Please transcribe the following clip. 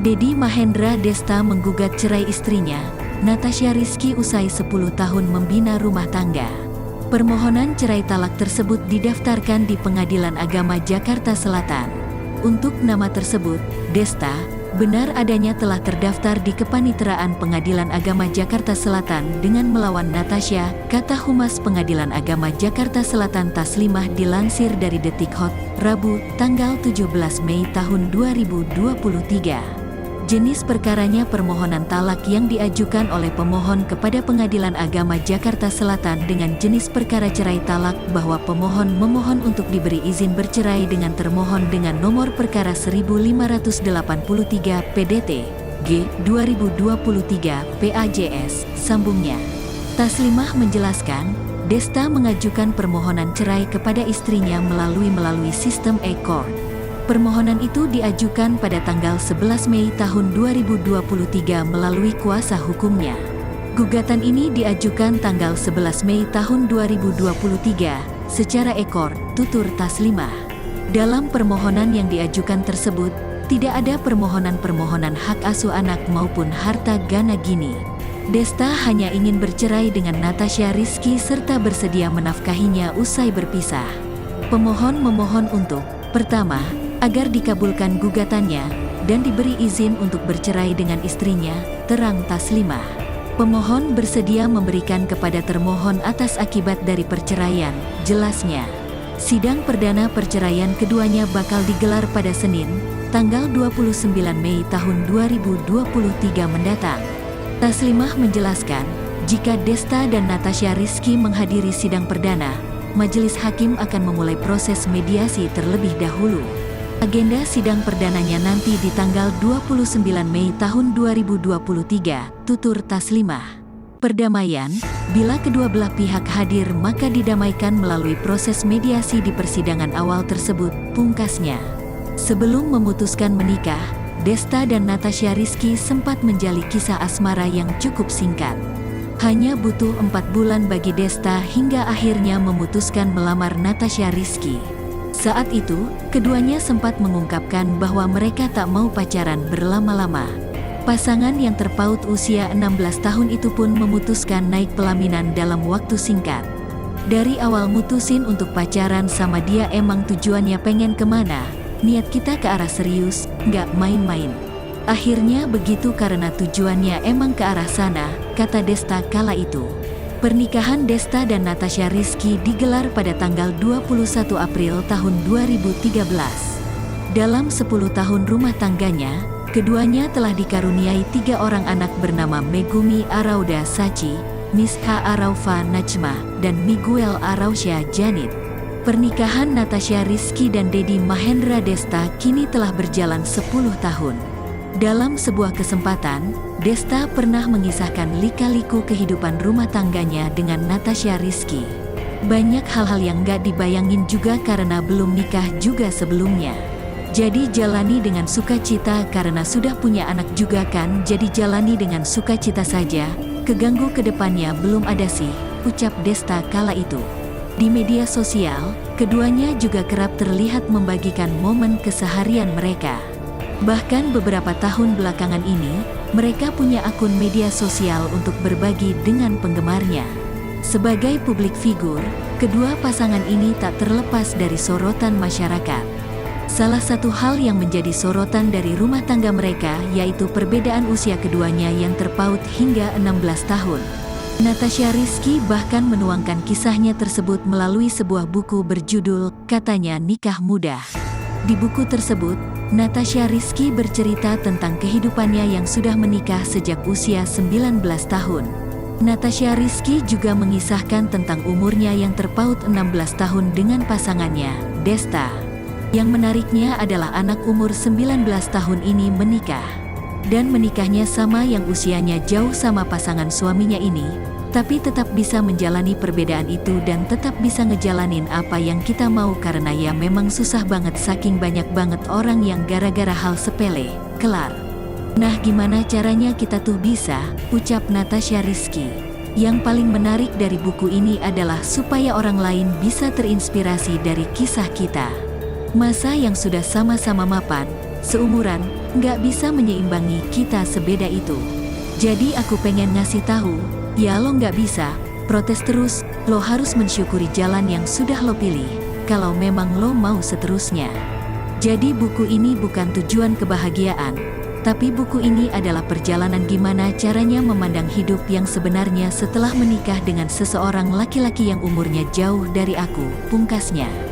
Dedi Mahendra Desta menggugat cerai istrinya, Natasha Rizky usai 10 tahun membina rumah tangga. Permohonan cerai talak tersebut didaftarkan di Pengadilan Agama Jakarta Selatan. Untuk nama tersebut, Desta, benar adanya telah terdaftar di Kepaniteraan Pengadilan Agama Jakarta Selatan dengan melawan Natasha, kata Humas Pengadilan Agama Jakarta Selatan Taslimah dilansir dari Detik Hot, Rabu, tanggal 17 Mei tahun 2023. Jenis perkaranya permohonan talak yang diajukan oleh pemohon kepada Pengadilan Agama Jakarta Selatan dengan jenis perkara cerai talak bahwa pemohon memohon untuk diberi izin bercerai dengan termohon dengan nomor perkara 1583 PDT G 2023 PAJS, sambungnya. Taslimah menjelaskan, Desta mengajukan permohonan cerai kepada istrinya melalui sistem e-court. Permohonan itu diajukan pada tanggal 11 Mei tahun 2023 melalui kuasa hukumnya. Gugatan ini diajukan tanggal 11 Mei tahun 2023 secara e-court, tutur Taslimah. Dalam permohonan yang diajukan tersebut, tidak ada permohonan hak asuh anak maupun harta gana gini. Desta hanya ingin bercerai dengan Natasha Rizky serta bersedia menafkahinya usai berpisah. Pemohon memohon untuk, pertama, agar dikabulkan gugatannya, dan diberi izin untuk bercerai dengan istrinya, terang Taslimah. Pemohon bersedia memberikan kepada termohon atas akibat dari perceraian, jelasnya. Sidang perdana perceraian keduanya bakal digelar pada Senin, tanggal 29 Mei tahun 2023 mendatang. Taslimah menjelaskan, jika Desta dan Natasha Rizky menghadiri sidang perdana, majelis hakim akan memulai proses mediasi terlebih dahulu. Agenda sidang perdananya nanti di tanggal 29 Mei tahun 2023, tutur Taslimah. Perdamaian, bila kedua belah pihak hadir maka didamaikan melalui proses mediasi di persidangan awal tersebut, pungkasnya. Sebelum memutuskan menikah, Desta dan Natasha Rizky sempat menjalin kisah asmara yang cukup singkat. Hanya butuh 4 bulan bagi Desta hingga akhirnya memutuskan melamar Natasha Rizky. Saat itu, keduanya sempat mengungkapkan bahwa mereka tak mau pacaran berlama-lama. Pasangan yang terpaut usia 16 tahun itu pun memutuskan naik pelaminan dalam waktu singkat. Dari awal mutusin untuk pacaran sama dia emang tujuannya pengen kemana, niat kita ke arah serius, nggak main-main. Akhirnya begitu karena tujuannya emang ke arah sana, kata Desta kala itu. Pernikahan Desta dan Natasha Rizky digelar pada tanggal 21 April tahun 2013. Dalam 10 tahun rumah tangganya, keduanya telah dikaruniai 3 orang anak bernama Megumi Arauda Sachi, Misha Araufa Najmah, dan Miguel Arausya Janit. Pernikahan Natasha Rizky dan Dedi Mahendra Desta kini telah berjalan 10 tahun. Dalam sebuah kesempatan, Desta pernah mengisahkan lika-liku kehidupan rumah tangganya dengan Natasha Rizky. Banyak hal-hal yang gak dibayangin juga karena belum nikah juga sebelumnya. Jadi jalani dengan sukacita karena sudah punya anak juga kan, jadi jalani dengan sukacita saja, keganggu ke depannya belum ada sih, ucap Desta kala itu. Di media sosial, keduanya juga kerap terlihat membagikan momen keseharian mereka. Bahkan beberapa tahun belakangan ini, mereka punya akun media sosial untuk berbagi dengan penggemarnya. Sebagai publik figur, kedua pasangan ini tak terlepas dari sorotan masyarakat. Salah satu hal yang menjadi sorotan dari rumah tangga mereka yaitu perbedaan usia keduanya yang terpaut hingga 16 tahun. Natasha Rizky bahkan menuangkan kisahnya tersebut melalui sebuah buku berjudul, katanya Nikah Muda. Di buku tersebut, Natasha Rizky bercerita tentang kehidupannya yang sudah menikah sejak usia 19 tahun. Natasha Rizky juga mengisahkan tentang umurnya yang terpaut 16 tahun dengan pasangannya, Desta. Yang menariknya adalah anak umur 19 tahun ini menikah. Dan menikahnya sama yang usianya jauh sama pasangan suaminya ini, tapi tetap bisa menjalani perbedaan itu dan tetap bisa ngejalanin apa yang kita mau karena ya memang susah banget saking banyak banget orang yang gara-gara hal sepele, kelar. Nah gimana caranya kita tuh bisa, ucap Natasha Rizky. Yang paling menarik dari buku ini adalah supaya orang lain bisa terinspirasi dari kisah kita. Masa yang sudah sama-sama mapan, seumuran, nggak bisa menyeimbangi kita sebeda itu. Jadi aku pengen ngasih tahu, ya lo nggak bisa protes terus, lo harus mensyukuri jalan yang sudah lo pilih, kalau memang lo mau seterusnya. Jadi buku ini bukan tujuan kebahagiaan, tapi buku ini adalah perjalanan gimana caranya memandang hidup yang sebenarnya setelah menikah dengan seseorang laki-laki yang umurnya jauh dari aku, pungkasnya.